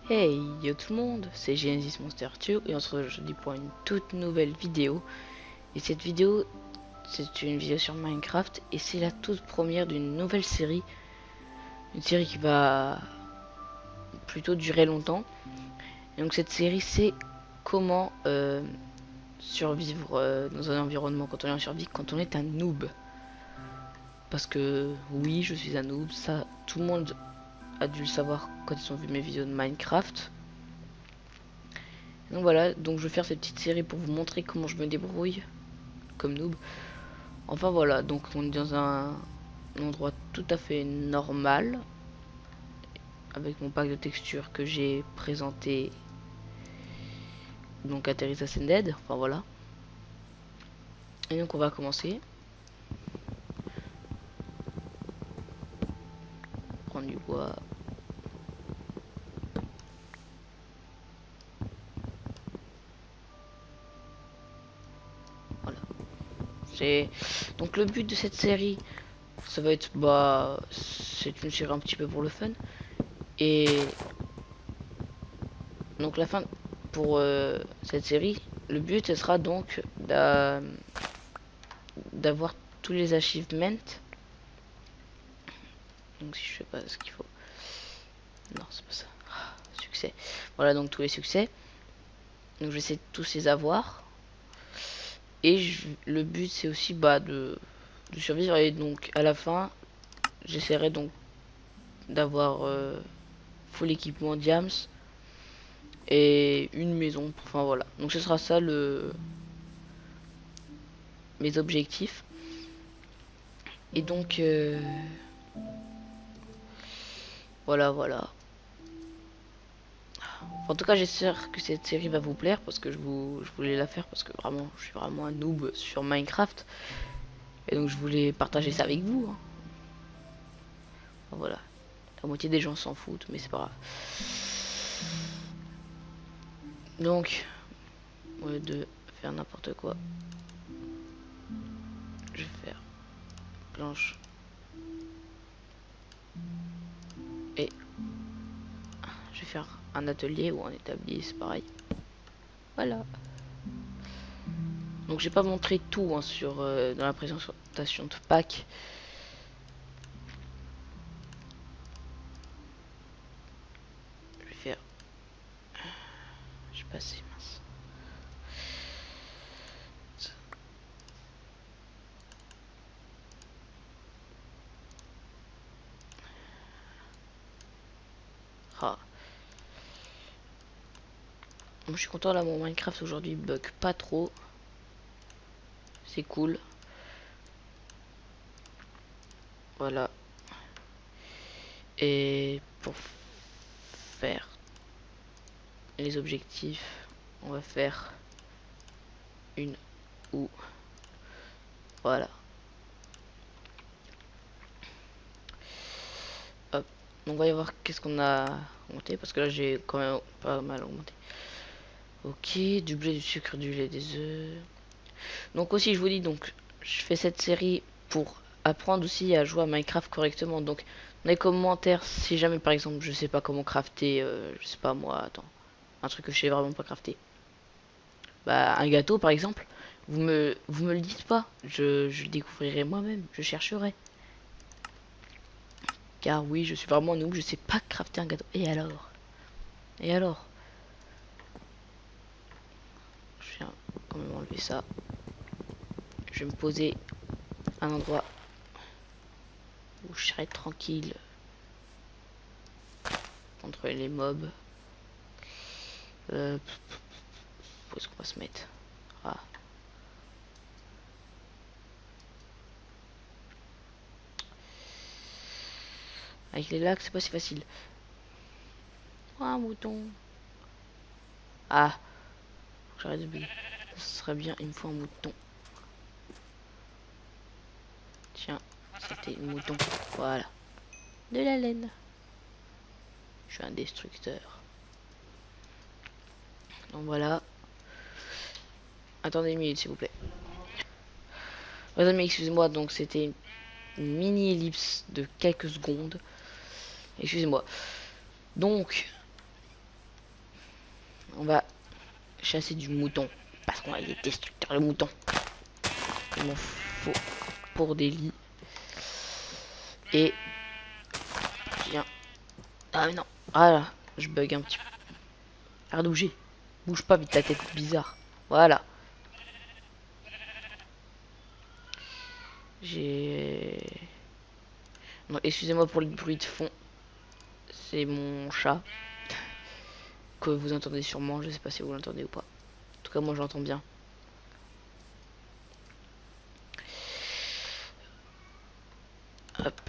Hey yo tout le monde, c'est Genesis Monster 2 et on se retrouve aujourd'hui pour une toute nouvelle vidéo. Et cette vidéo, c'est une vidéo sur Minecraft et c'est la toute première d'une nouvelle série. Une série qui va plutôt durer longtemps. Et donc cette série c'est comment survivre dans un environnement quand on est en survie, quand on est un noob. Parce que oui, je suis un noob, ça tout le monde a dû le savoir quand ils ont vu mes vidéos de Minecraft. Donc voilà, donc je vais faire cette petite série pour vous montrer comment je me débrouille comme noob. Enfin voilà, donc on est dans un endroit tout à fait normal avec mon pack de textures que j'ai présenté donc à Terry's Ascended. Enfin voilà. Et donc on va commencer. Prendre du bois. Voilà. C'est donc le but de cette série, ça va être c'est une série un petit peu pour le fun. Et donc la fin pour cette série, le but ce sera donc d'avoir tous les achievements. Donc si je fais pas ce qu'il faut. Non, c'est pas ça. Ah, succès. Voilà donc tous les succès. Donc je vais essayer de tous les avoir. Et le but c'est aussi de survivre. Et donc à la fin, j'essaierai donc d'avoir full équipement diams et une maison. Enfin voilà. Donc ce sera ça mes objectifs. Et donc voilà. En tout cas, j'espère que cette série va vous plaire parce que je voulais la faire parce que vraiment, je suis vraiment un noob sur Minecraft et donc je voulais partager ça avec vous. Hein. Enfin, voilà, la moitié des gens s'en foutent, mais c'est pas grave. Donc, au lieu de faire n'importe quoi, je vais faire planche et je vais faire un atelier ou un établi, c'est pareil. Voilà. Donc j'ai pas montré tout hein, dans la présentation de pack. Je vais faire. Je vais passer mince. Ah. Moi, je suis content là, mon Minecraft aujourd'hui bug pas trop. C'est cool. Voilà. Et pour faire les objectifs, on va faire une ou voilà. Hop. Donc on va y voir qu'est-ce qu'on a monté parce que là j'ai quand même pas mal augmenté. Ok, du blé, du sucre, du lait, des œufs. Donc aussi je vous dis donc je fais cette série pour apprendre aussi à jouer à Minecraft correctement. Donc dans les commentaires si jamais par exemple je sais pas comment crafter, je sais pas moi, attends, un truc que je sais vraiment pas crafter. Bah un gâteau par exemple, vous me le dites pas, je le découvrirai moi-même, je chercherai. Car oui, je suis vraiment un noob, je sais pas crafter un gâteau. Et alors? Et alors? Je viens quand même enlever ça. Je vais me poser à un endroit où je serai tranquille contre les mobs. Où est-ce qu'on va se mettre? Ah. Avec les lacs, c'est pas si facile. Oh, un mouton. Ah. J'arrête de bugger. Ce serait bien, il me faut un mouton. Tiens, c'était un mouton. Voilà. De la laine. Je suis un destructeur. Donc voilà. Attendez une minute s'il vous plaît. Les amis, excusez-moi, donc c'était une mini ellipse de quelques secondes. Excusez-moi. Donc, On va chasser du mouton. Parce qu'on a des destructeurs de moutons. Il m'en faut pour des lits. Et... Viens. Ah mais non. Ah là, je bug un petit peu. Arrête de bouger. Bouge pas vite ta tête bizarre. Voilà. J'ai... Non, excusez-moi pour le bruit de fond. C'est mon chat. Que vous entendez sûrement. Je sais pas si vous l'entendez ou pas. En tout cas, moi j'entends bien. Hop.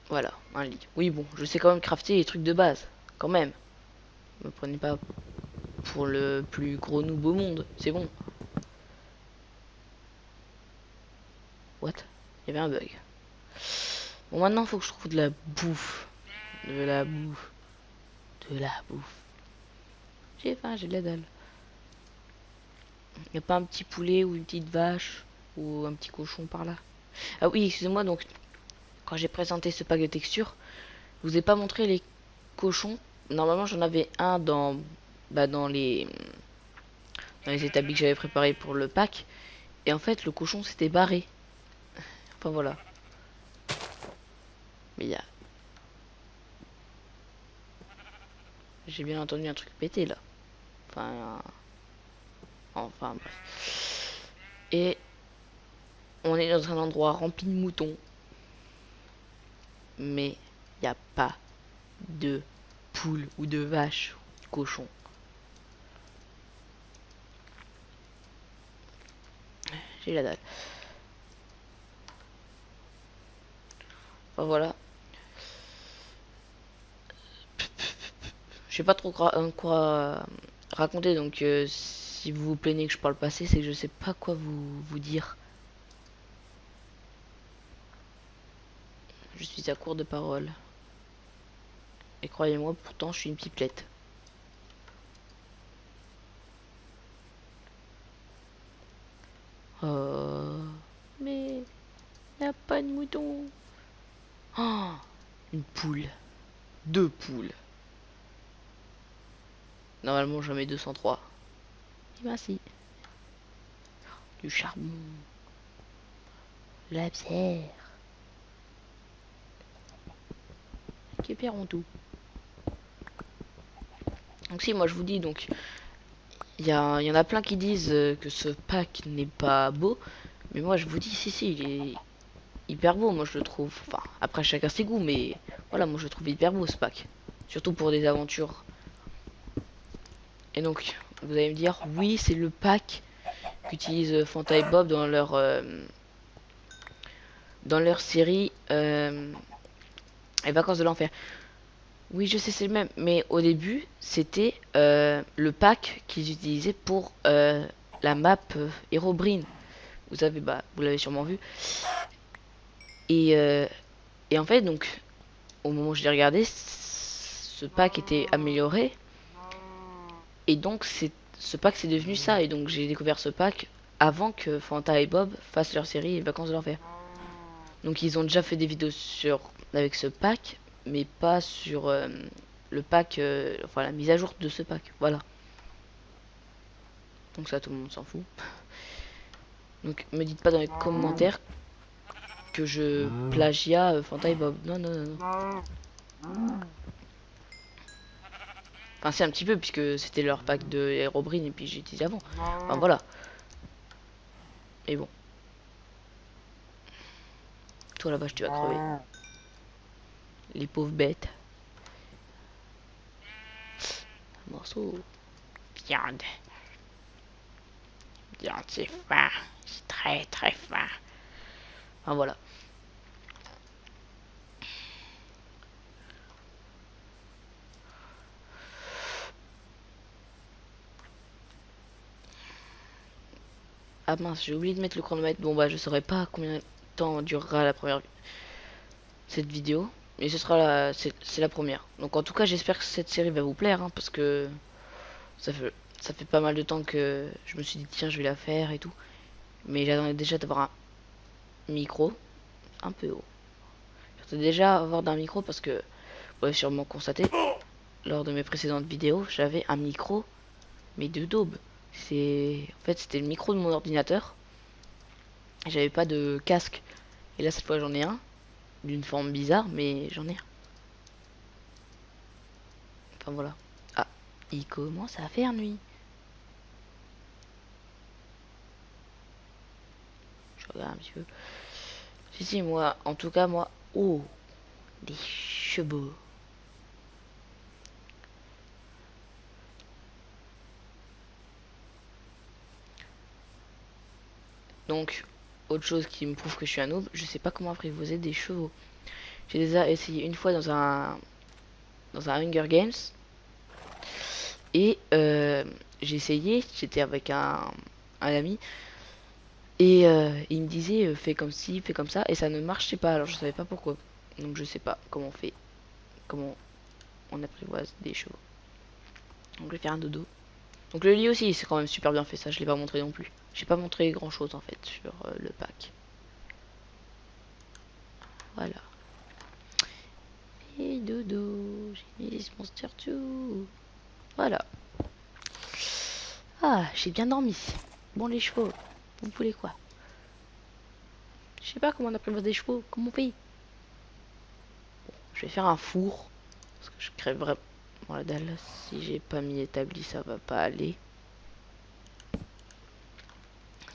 Voilà, un lit. Oui, bon, je sais quand même crafter les trucs de base. Quand même. Me prenez pas pour le plus gros noob au monde. C'est bon. What? Il y avait un bug. Bon, maintenant, faut que je trouve de la bouffe. De la bouffe. De la bouffe. J'ai faim, j'ai de la dalle. Y a pas un petit poulet ou une petite vache ou un petit cochon par là? Ah oui, excusez-moi, donc quand j'ai présenté ce pack de textures, je vous ai pas montré les cochons. Normalement, j'en avais un dans dans les établis que j'avais préparés pour le pack. Et en fait, le cochon s'était barré. Enfin voilà. Mais il y a... J'ai bien entendu un truc péter là. Enfin bref. Et on est dans un endroit rempli de moutons. Mais il n'y a pas de poules ou de vaches ou de cochons. J'ai la dalle. Enfin voilà. Je sais pas trop quoi raconter, donc si vous vous plaignez que je parle passé, c'est que je sais pas quoi vous dire. Je suis à court de paroles. Et croyez-moi, pourtant, je suis une pipelette. Mais y a pas de mouton. Oh, une poule. 2 poules. Normalement, j'en mets 203. Et ben si. Du charbon. La pierre. Récupérons tout. Donc si, moi je vous dis, donc il y en a plein qui disent que ce pack n'est pas beau, mais moi je vous dis si il est hyper beau, moi je le trouve. Enfin, après chacun ses goûts, mais voilà, moi je le trouve hyper beau ce pack, surtout pour des aventures. Et donc vous allez me dire, oui, c'est le pack qu'utilise Fanta et Bob dans leur série Les Vacances de l'Enfer. Oui, je sais, c'est le même, mais au début, c'était le pack qu'ils utilisaient pour la map Herobrine. Vous savez, bah, vous l'avez sûrement vu. Et, euh, et en fait, donc, au moment où je l'ai regardé, ce pack était amélioré. Et donc, ce pack, c'est devenu ça. Et donc, j'ai découvert ce pack avant que Fanta et Bob fassent leur série Les Vacances de l'Enfer. Donc, ils ont déjà fait des vidéos avec ce pack, mais pas sur le pack, enfin la mise à jour de ce pack, voilà. Donc ça, tout le monde s'en fout. Donc me dites pas dans les commentaires que je plagiat Fanta et Bob. Non, non, non, non. Enfin, c'est un petit peu, puisque c'était leur pack de Herobrine et puis j'ai utilisé avant. Enfin, voilà. Et bon. Toi, la vache, tu vas crever. Les pauvres bêtes. Un morceau. Viande. Viande, c'est fin. C'est très, très fin. Enfin, voilà. Ah mince, j'ai oublié de mettre le chronomètre. Bon bah je saurais pas combien de temps durera cette vidéo. Mais ce sera c'est la première. Donc en tout cas j'espère que cette série va vous plaire, hein, parce que ça fait pas mal de temps que je me suis dit tiens je vais la faire et tout. Mais j'attendais déjà d'avoir un micro un peu haut. Faut déjà avoir d'un micro parce que vous avez sûrement constaté lors de mes précédentes vidéos, j'avais un micro mais de daube. En fait c'était le micro de mon ordinateur. J'avais pas de casque. Et là cette fois j'en ai un d'une forme bizarre mais j'en ai un. Enfin voilà. Ah, il commence à faire nuit. Je regarde un petit peu. Si moi, en tout cas moi, oh, des chevaux. Donc, autre chose qui me prouve que je suis un noob, je sais pas comment apprivoiser des chevaux. J'ai déjà essayé une fois dans un Hunger Games. Et j'ai essayé, j'étais avec un ami. Et il me disait fais comme ci, fais comme ça. Et ça ne marchait pas, alors je savais pas pourquoi. Donc je sais pas comment on fait, comment on apprivoise des chevaux. Donc je vais faire un dodo. Donc le lit aussi, c'est quand même super bien fait, ça je l'ai pas montré non plus. J'ai pas montré grand chose en fait sur le pack. Voilà. Et dodo, j'ai mis Monster 2. Voilà. Ah, j'ai bien dormi. Bon les chevaux, vous voulez quoi? Je sais pas comment on apprivoise des chevaux, comment on fait? Bon, je vais faire un four. Parce que je crève vraiment la dalle. Si j'ai pas mis établi, ça va pas aller.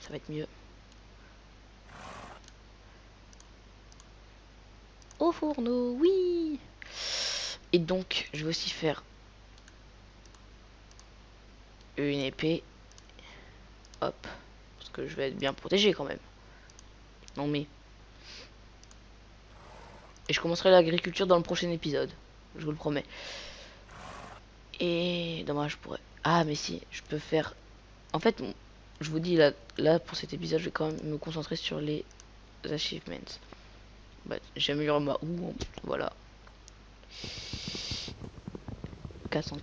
Ça va être mieux. Au fourneau, oui. Et donc, je vais aussi faire une épée. Hop. Parce que je vais être bien protégé quand même. Non mais... Et je commencerai l'agriculture dans le prochain épisode. Je vous le promets. Et... Dommage, je pourrais... Ah mais si, je peux faire... En fait, je vous dis, là pour cet épisode, je vais quand même me concentrer sur les achievements. Bah, j'améliore ma houe, voilà. Cassons.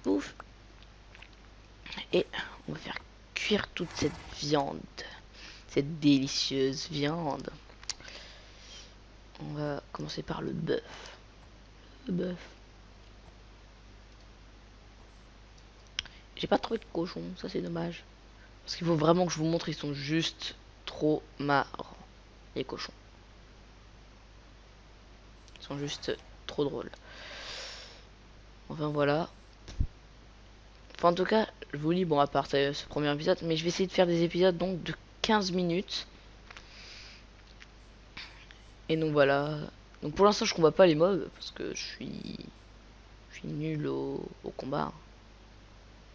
Ouf. Et on va faire cuire toute cette viande. Cette délicieuse viande. On va commencer par le bœuf. Le bœuf. J'ai pas trouvé de cochon, ça c'est dommage. Parce qu'il faut vraiment que je vous montre, ils sont juste trop marrants. Les cochons. Ils sont juste trop drôles. Enfin voilà. Enfin en tout cas, je vous dis, bon à part ce premier épisode, mais je vais essayer de faire des épisodes donc de 15 minutes. Et donc voilà. Donc pour l'instant je combat pas les mobs parce que je suis nul au combat.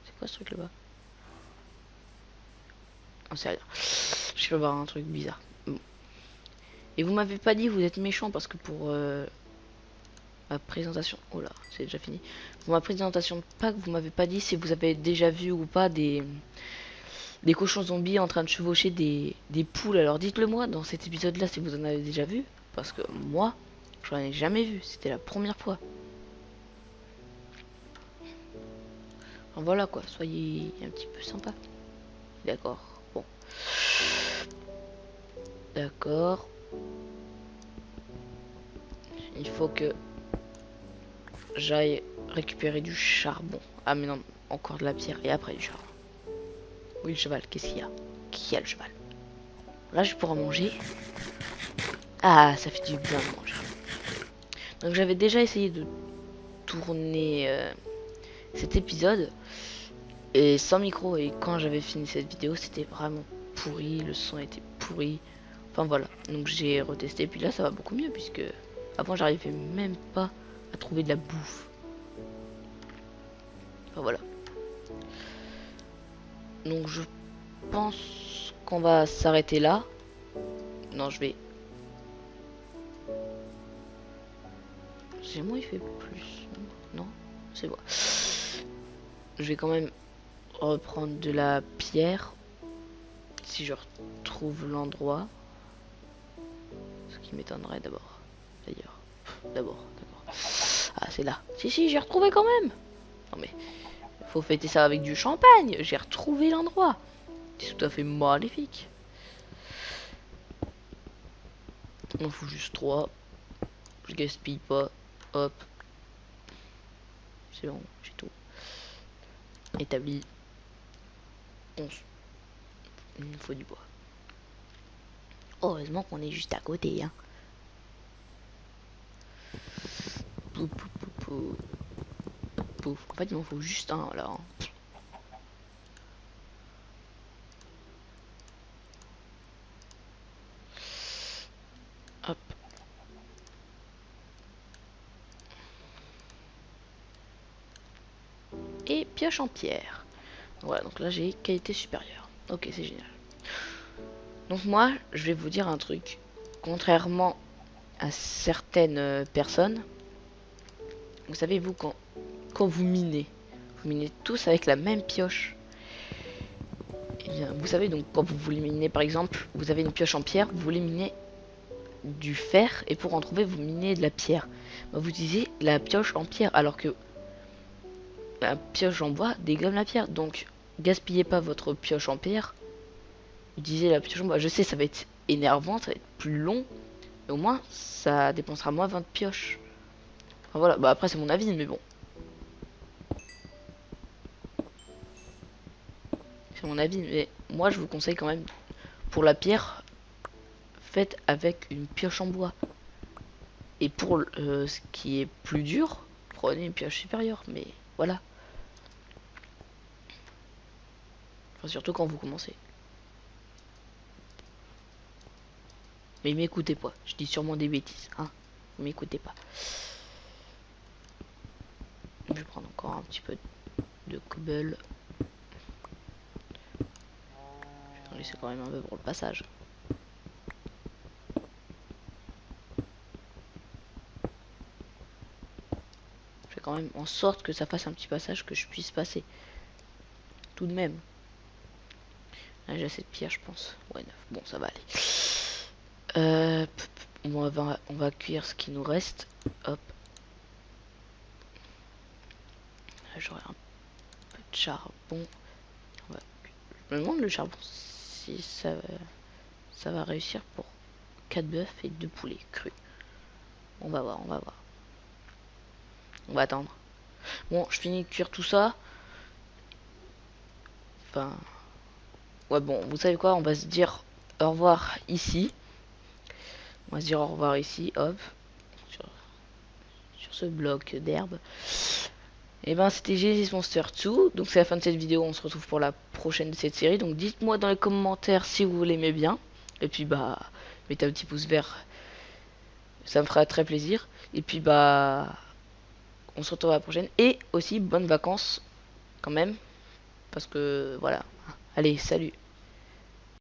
C'est quoi ce truc là-bas? Non c'est rien. Je vais voir un truc bizarre. Bon. Et vous m'avez pas dit vous êtes méchant parce que pour ma présentation... Oh là, c'est déjà fini. Pour ma présentation de pack, vous m'avez pas dit si vous avez déjà vu ou pas des cochons zombies en train de chevaucher des poules. Alors dites-le moi dans cet épisode là si vous en avez déjà vu. Parce que moi, j'en ai jamais vu. C'était la première fois. Enfin, voilà quoi, soyez un petit peu sympa. D'accord, bon. D'accord. Il faut que j'aille récupérer du charbon. Ah mais non, encore de la pierre et après du charbon. Oui le cheval, qu'est-ce qu'il y a? Qui a le cheval? Là je pourrais manger. Ah ça fait du bien de manger. Donc j'avais déjà essayé de tourner cet épisode et sans micro, et quand j'avais fini cette vidéo c'était vraiment pourri, le son était pourri. Enfin voilà, donc j'ai retesté puis là ça va beaucoup mieux puisque avant j'arrivais même pas à trouver de la bouffe. Enfin voilà. Donc je pense qu'on va s'arrêter là. Non je vais... C'est moi il fait plus. Non, c'est moi. Je vais quand même reprendre de la pierre. Si je retrouve l'endroit. Ce qui m'étonnerait d'abord. D'ailleurs. D'abord. Ah c'est là. Si j'ai retrouvé quand même. Non mais. Faut fêter ça avec du champagne. J'ai retrouvé l'endroit. C'est tout à fait maléfique. On en fout juste 3. Je gaspille pas. Hop. C'est bon, j'ai tout. Établi. Il nous faut du bois. Heureusement qu'on est juste à côté, hein. Pouf, pouf, pouf, pouf. Pouf. En fait, il m'en faut juste un, là. Hein. Hop. Et pioche en pierre. Voilà, donc là j'ai qualité supérieure. Ok, c'est génial. Donc moi, je vais vous dire un truc. Contrairement à certaines personnes, vous savez, vous, quand vous minez tous avec la même pioche. Et bien, vous savez, donc quand vous voulez miner, par exemple, vous avez une pioche en pierre, vous voulez miner du fer, et pour en trouver, vous minez de la pierre. Bah, vous utilisez la pioche en pierre, alors que la pioche en bois dégomme la pierre. Donc, gaspillez pas votre pioche en pierre. Utilisez la pioche en bois. Je sais, ça va être énervant, ça va être plus long, mais au moins, ça dépensera moins 20 pioches. Enfin, voilà, bah après, c'est mon avis, mais bon. C'est mon avis, mais moi, je vous conseille quand même, pour la pierre, faites avec une pioche en bois. Et pour ce qui est plus dur, prenez une pioche supérieure, mais voilà. Enfin, surtout quand vous commencez. Mais m'écoutez pas, je dis sûrement des bêtises, hein. M'écoutez pas. Je vais prendre encore un petit peu de cobble. Je vais en laisser quand même un peu pour le passage. Je fais quand même en sorte que ça fasse un petit passage que je puisse passer. Tout de même. Là j'ai assez de pierre je pense. Ouais 9. Bon ça va aller. On va cuire ce qui nous reste. Hop. Là j'aurai un peu de charbon. Ouais. Je me demande le charbon si ça va réussir pour 4 bœufs et 2 poulets crus. On va voir, on va voir. On va attendre. Bon, je finis de cuire tout ça. Enfin... Ouais, bon, vous savez quoi? On va se dire au revoir ici. On va se dire au revoir ici, hop. Sur ce bloc d'herbe. Et ben, c'était Genesis Monster 2. Donc, c'est la fin de cette vidéo. On se retrouve pour la prochaine de cette série. Donc, dites-moi dans les commentaires si vous l'aimez bien. Et puis, bah, mettez un petit pouce vert. Ça me fera très plaisir. Et puis, bah... on se retrouve à la prochaine. Et aussi, bonnes vacances quand même. Parce que, voilà. Allez, salut.